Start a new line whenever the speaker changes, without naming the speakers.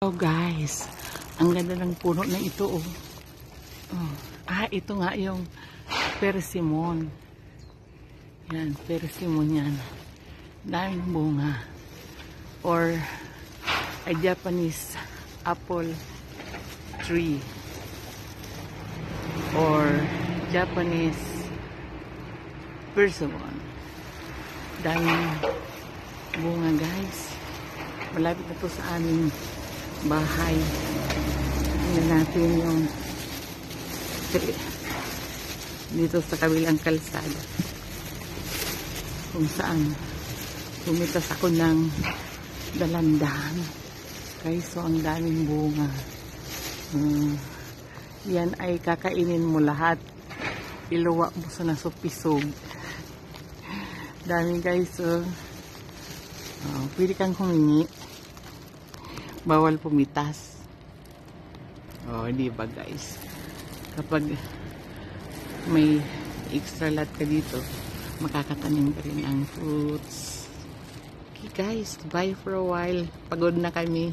Oh guys, ang ganda ng puno na ito oh. Ito nga yung persimmon. Yan, persimmon yan. Daming bunga. Or a Japanese apple tree. Or Japanese persimmon. Daming bunga guys. Malapit na to sa aming bahay. Tingnan natin yung dito sa kabilang kalsada kung saan pumitas ako ng dalandan. Guys, so ang daming bunga. Yan ay kakainin mo lahat. Iluwa mo sa nasupisog. Dami guys. So, pwede kang humingi. Bawal pumitas. Di ba guys? Kapag may extra lot ka dito, makakatanim ka rin ng fruits. Okay guys, bye for a while. Pagod na kami.